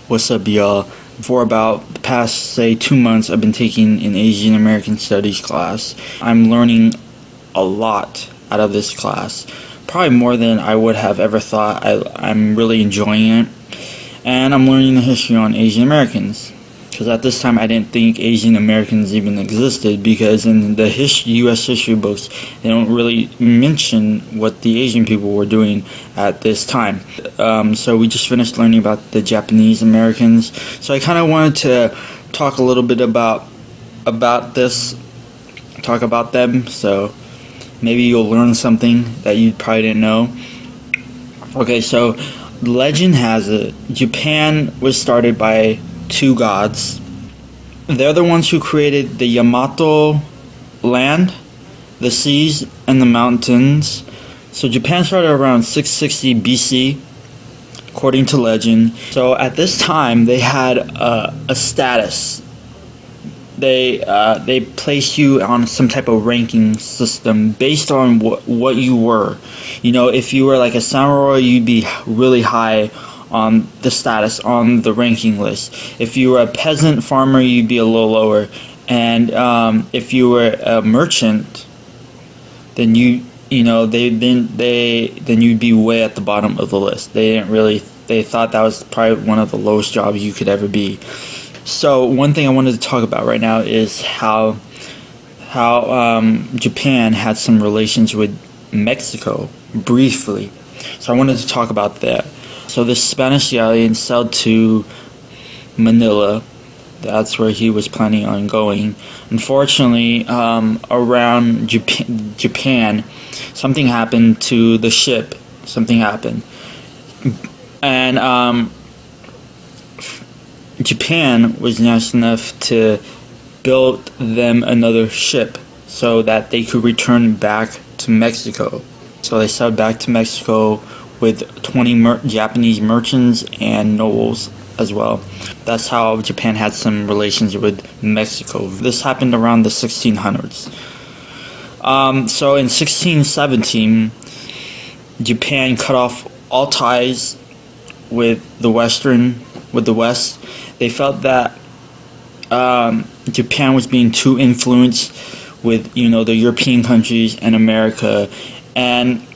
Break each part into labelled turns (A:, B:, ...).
A: What's up, y'all? For about the past, say, 2 months, I've been taking an Asian American Studies class. I'm learning a lot out of this class, probably more than I would have ever thought. I'm really enjoying it, and I'm learning the history on Asian Americans. Because at this time I didn't think Asian Americans even existed, because in the U.S. history books they don't really mention what the Asian people were doing at this time. So we just finished learning about the Japanese Americans. So I kind of wanted to talk a little bit about this, talk about them. So maybe you'll learn something that you probably didn't know. Okay, so legend has it Japan was started by two gods. They're the ones who created the Yamato land, the seas, and the mountains. So Japan started around 660 BC, according to legend. So at this time, they had a status. They placed you on some type of ranking system based on what you were. You know, if you were like a samurai, you'd be really high on the status, on the ranking list. If you were a peasant farmer, you'd be a little lower, and if you were a merchant, then you'd be way at the bottom of the list. They thought that was probably one of the lowest jobs you could ever be. So one thing I wanted to talk about right now is how Japan had some relations with Mexico briefly. So I wanted to talk about that. So this Spanish galleon sailed to Manila. That's where he was planning on going. Unfortunately, around Japan, something happened to the ship. Something happened. And Japan was nice enough to build them another ship so that they could return back to Mexico. So they sailed back to Mexico with 20 Japanese merchants and nobles as well. That's how Japan had some relations with Mexico. This happened around the 1600s. So in 1617, Japan cut off all ties with the West. They felt that Japan was being too influenced with, the European countries and America, and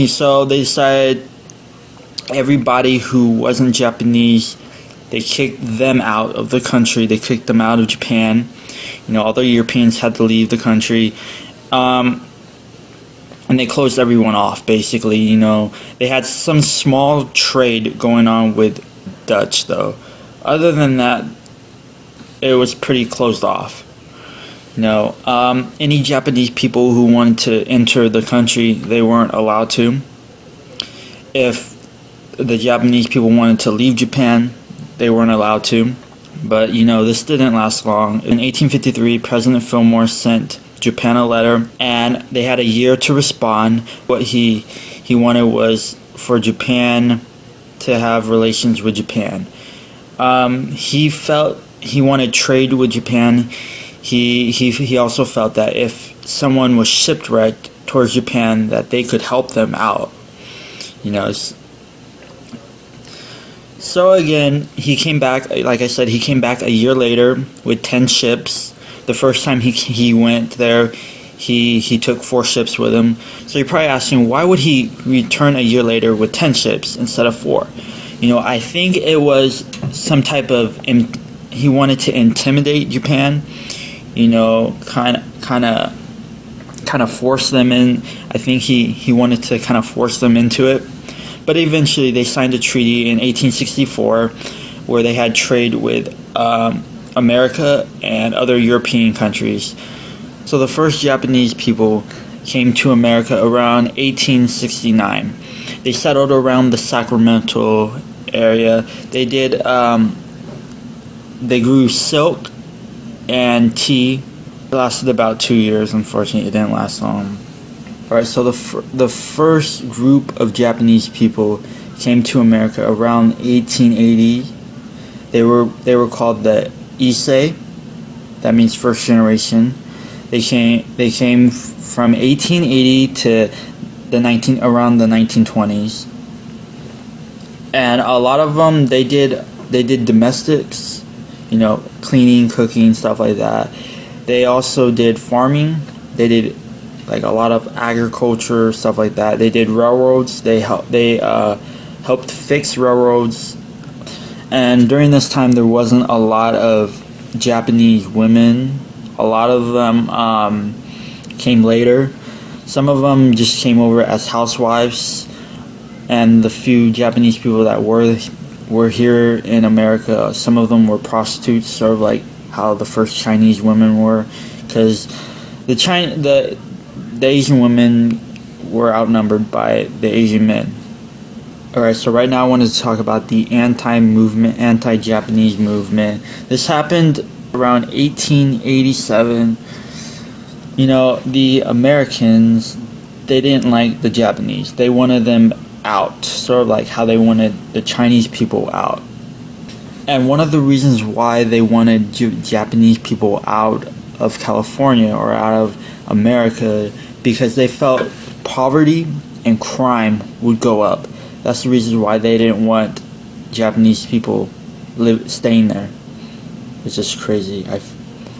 A: so they decided everybody who wasn't Japanese, they kicked them out of the country. They kicked them out of Japan. All the Europeans had to leave the country, and they closed everyone off. Basically, they had some small trade going on with Dutch, though. Other than that, it was pretty closed off. Any Japanese people who wanted to enter the country, they weren't allowed to. If the Japanese people wanted to leave Japan, they weren't allowed to. But, this didn't last long. In 1853, President Filmore sent Japan a letter, and they had a year to respond. What he wanted was for Japan to have relations with Japan. He felt he wanted trade with Japan. He also felt that if someone was shipwrecked towards Japan, that they could help them out. So again, he came back. Like I said, he came back a year later with 10 ships. The first time he went there, he took 4 ships with him. So you're probably asking, why would he return a year later with 10 ships instead of 4? I think it was some type of he wanted to intimidate Japan. Kind of force them in. I think he wanted to kind of force them into it. But eventually they signed a treaty in 1864 where they had trade with America and other European countries. So the first Japanese people came to America around 1869. They settled around the Sacramento area. They grew silk and tea. It lasted about 2 years. Unfortunately, it didn't last long. Alright, so the first group of Japanese people came to America around 1880. They were called the Issei. That means first generation. They came from 1880 to around the 1920s. And a lot of them, they did They did domestics, cleaning, cooking, stuff like that. They also did farming. They did like a lot of agriculture, stuff like that. They did railroads. They helped fix railroads. And during this time, there wasn't a lot of Japanese women. A lot of them came later. Some of them just came over as housewives, and the few Japanese people that were here in America, some of them were prostitutes, sort of like how the first Chinese women were, because the Asian women were outnumbered by the Asian men. Alright, so right now I wanted to talk about the anti-Japanese movement. This happened around 1887. The Americans, they didn't like the Japanese. They wanted them out, sort of like how they wanted the Chinese people out. And one of the reasons why they wanted Japanese people out of California or out of America, because they felt poverty and crime would go up. That's the reason why they didn't want Japanese people staying there. It's just crazy.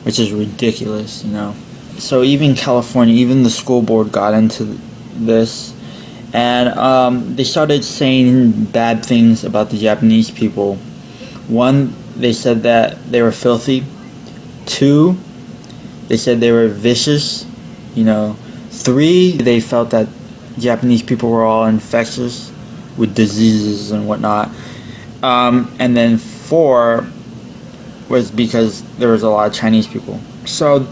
A: Which is ridiculous, So even California, even the school board got into this, and they started saying bad things about the Japanese people. One, they said that they were filthy. Two, they said they were vicious. Three, they felt that Japanese people were all infectious with diseases and whatnot. And then four was because there was a lot of Chinese people. So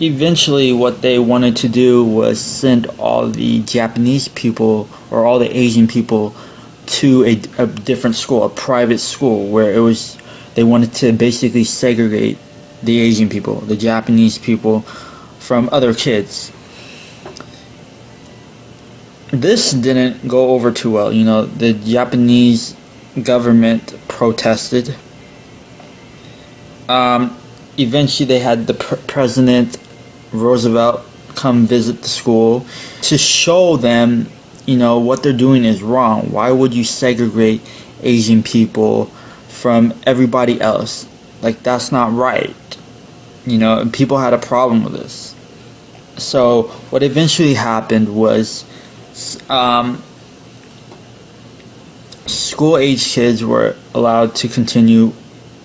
A: eventually what they wanted to do was send all the Japanese people or all the Asian people to a different school, a private school, where they wanted to basically segregate the Asian people, the Japanese people, from other kids. This didn't go over too well. The Japanese government protested. Eventually they had the President Roosevelt come visit the school to show them, what they're doing is wrong. Why would you segregate Asian people from everybody else? Like, that's not right. And people had a problem with this. So what eventually happened was school-age kids were allowed to continue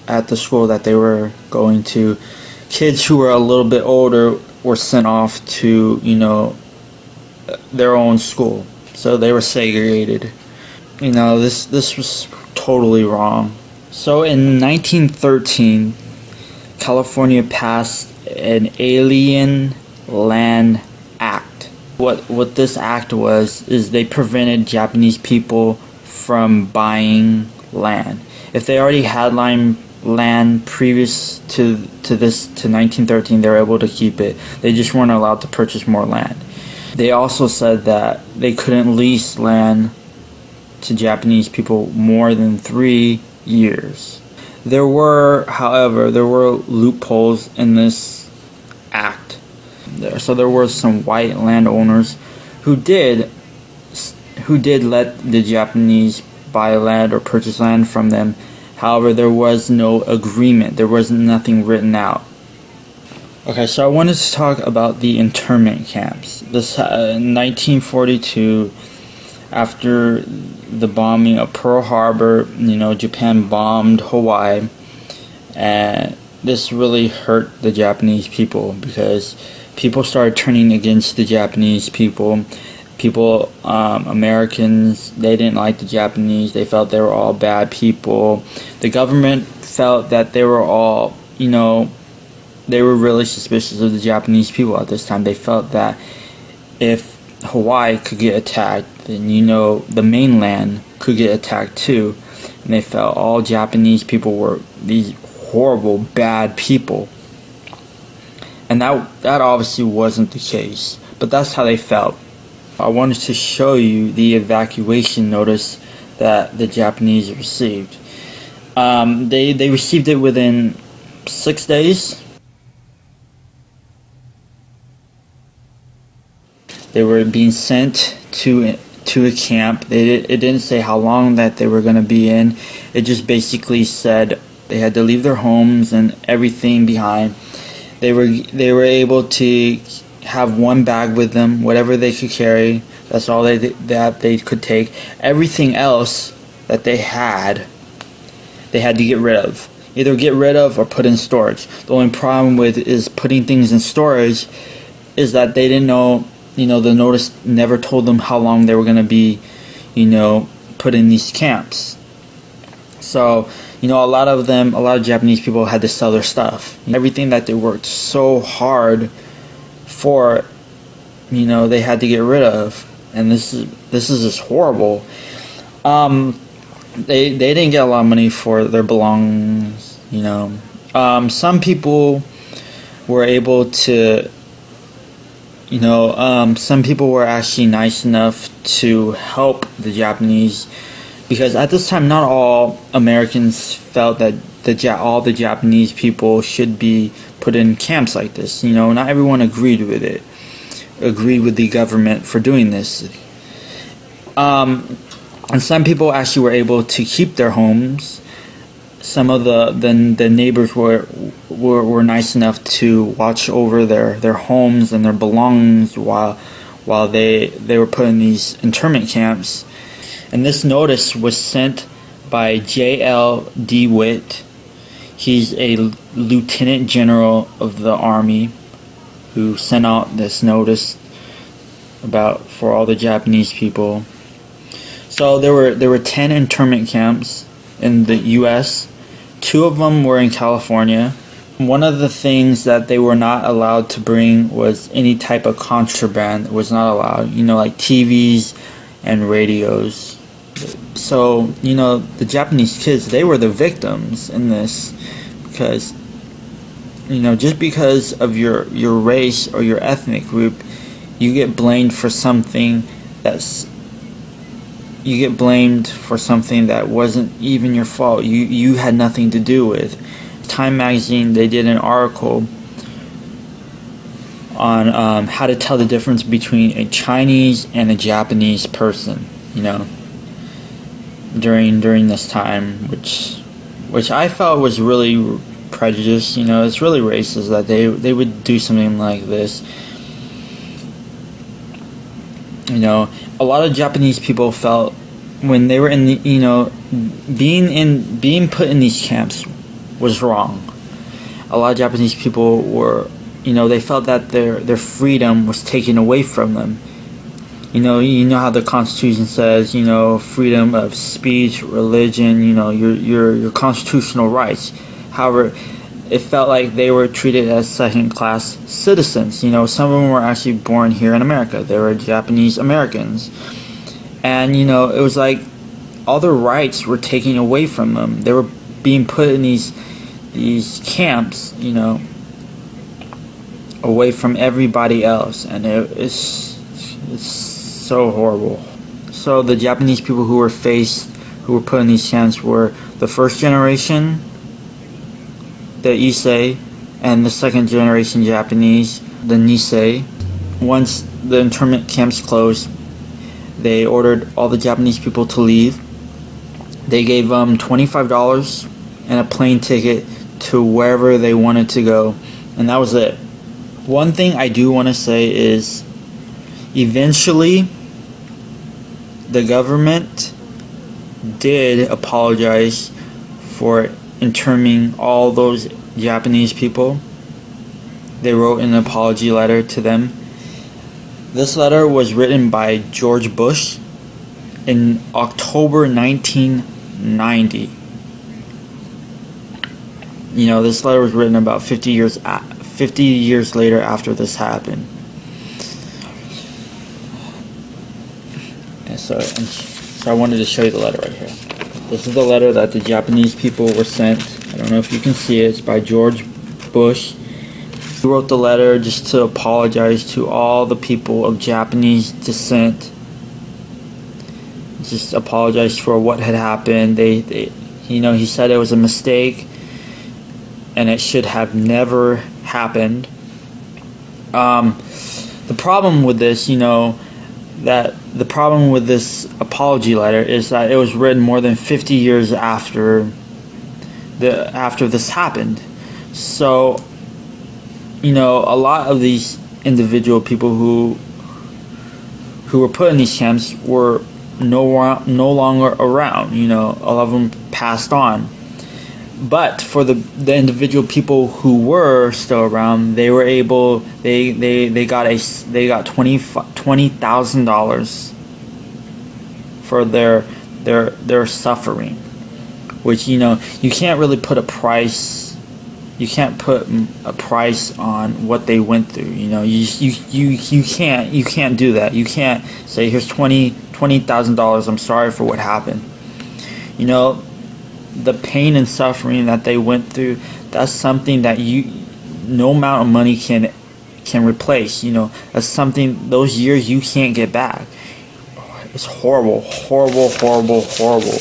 A: at the school that they were going to. Kids who were a little bit older were sent off to, their own school. So they were segregated. This was totally wrong. So in 1913, California passed an Alien Land Act. What this act is they prevented Japanese people from buying land. If they already had land previous to 1913, they were able to keep it. They just weren't allowed to purchase more land. They also said that they couldn't lease land to Japanese people more than 3 years. However, there were loopholes in this act. So there were some white landowners who did let the Japanese buy land or purchase land from them. However, there was no agreement. There was nothing written out. Okay, so I wanted to talk about the internment camps. This in 1942, after the bombing of Pearl Harbor, Japan bombed Hawaii, and this really hurt the Japanese people because people started turning against the Japanese people. Americans, they didn't like the Japanese. They felt they were all bad people. The government felt that they were all, they were really suspicious of the Japanese people at this time. They felt that if Hawaii could get attacked, then the mainland could get attacked too. And they felt all Japanese people were these horrible, bad people. And that obviously wasn't the case, but that's how they felt. I wanted to show you the evacuation notice that the Japanese received. They received it within 6 days. They were being sent to to a camp. It didn't say how long that they were going to be in. It just basically said they had to leave their homes and everything behind. They were able to have one bag with them, whatever they could carry. That's all that they could take. Everything else that they had to get rid of. Either get rid of or put in storage. The only problem with is putting things in storage is that they didn't know, the notice never told them how long they were going to be, put in these camps. So, a lot of Japanese people had to sell their stuff. Everything that they worked so hard for, they had to get rid of. And this is just horrible. They didn't get a lot of money for their belongings, Some people were able to, some people were actually nice enough to help the Japanese, because at this time not all Americans felt that all the Japanese people should be put in camps like this. Not everyone agreed with it, agreed with the government for doing this. And some people actually were able to keep their homes. Some of the neighbors were nice enough to watch over their homes and their belongings while they were put in these internment camps. And this notice was sent by J.L. DeWitt. He's a lieutenant general of the army who sent out this notice for all the Japanese people. So there were 10 internment camps in the U.S. 2 of them were in California. One of the things that they were not allowed to bring was any type of contraband. It was not allowed, like TVs and radios. So, the Japanese kids, they were the victims in this, because, just because of your race or your ethnic group, you get blamed for something that wasn't even your fault. You had nothing to do with. Time magazine, they did an article on how to tell the difference between a Chinese and a Japanese person, during this time, which I felt was really prejudiced. It's really racist that they would do something like this. A lot of Japanese people felt when they were in the, being put in these camps was wrong. A lot of Japanese people were, they felt that their freedom was taken away from them. You know how the Constitution says, freedom of speech, religion, your constitutional rights. However, it felt like they were treated as second-class citizens. Some of them were actually born here in America. They were Japanese Americans. And, it was like all their rights were taken away from them. They were being put in these camps, away from everybody else. And it's so horrible. So the Japanese people who were put in these camps were the first generation, the Issei, and the second generation Japanese, the Nisei. Once the internment camps closed, they ordered all the Japanese people to leave. They gave them $25 and a plane ticket to wherever they wanted to go, and that was it. One thing I do want to say is, eventually, the government did apologize for interning all those Japanese people. They wrote an apology letter to them. This letter was written by George Bush in October 1990. This letter was written about 50 years later after this happened. And so I wanted to show you the letter right here. This is the letter that the Japanese people were sent. I don't know if you can see it. It's by George Bush. He wrote the letter just to apologize to all the people of Japanese descent. Just apologize for what had happened. He said it was a mistake and it should have never happened. The problem with this, that the problem with this apology letter is that it was written more than 50 years after this happened. So, you know, a lot of these individual people who were put in these camps were no longer around. You know, a lot of them passed on. But for the individual people who were still around, they were able. They got $20,000 for their suffering, which, you know, you can't really put a price. You can't put a price on what they went through. You know, you can't do that. You can't say, here's $20,000. I'm sorry for what happened. You know, the pain and suffering that they went through, that's something that no amount of money can replace. You know, that's something, those years you can't get back. It's horrible, horrible, horrible, horrible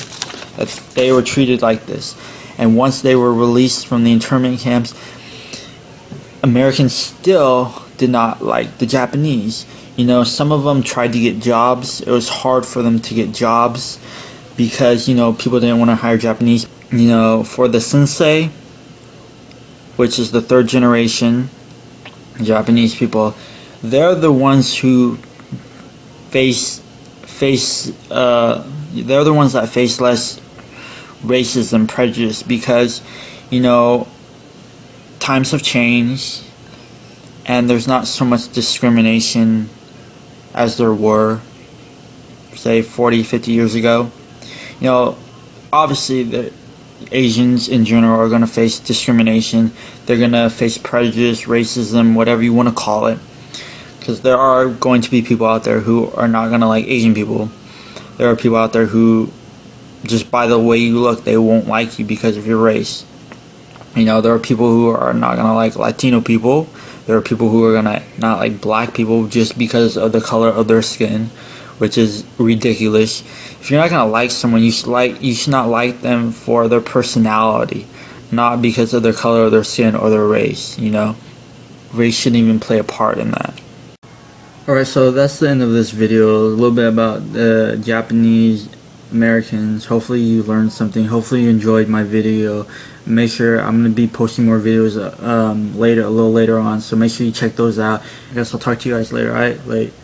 A: that they were treated like this. And once they were released from the internment camps, Americans still did not like the Japanese. You know, some of them tried to get jobs. It was hard for them to get jobs because, you know, people didn't want to hire Japanese. You know, for the Sansei, which is the third generation Japanese people, they're the ones who they're the ones that face less racism, prejudice, because, you know, times have changed and there's not so much discrimination as there were, say, 40, 50 years ago. You know, obviously the Asians in general are going to face discrimination. They're going to face prejudice, racism, whatever you want to call it, because there are going to be people out there who are not going to like Asian people. There are people out there who, just by the way you look, they won't like you because of your race. You know, there are people who are not going to like Latino people. There are people who are going to not like black people just because of the color of their skin, which is ridiculous. If you're not going to like someone, you should not like them for their personality, not because of their color of their skin or their race. You know, race shouldn't even play a part in that. Alright, so that's the end of this video. A little bit about the Japanese Americans. Hopefully you learned something. Hopefully you enjoyed my video. Make sure I'm going to be posting more videos a little later on, so make sure you check those out. I guess I'll talk to you guys later. Alright, wait.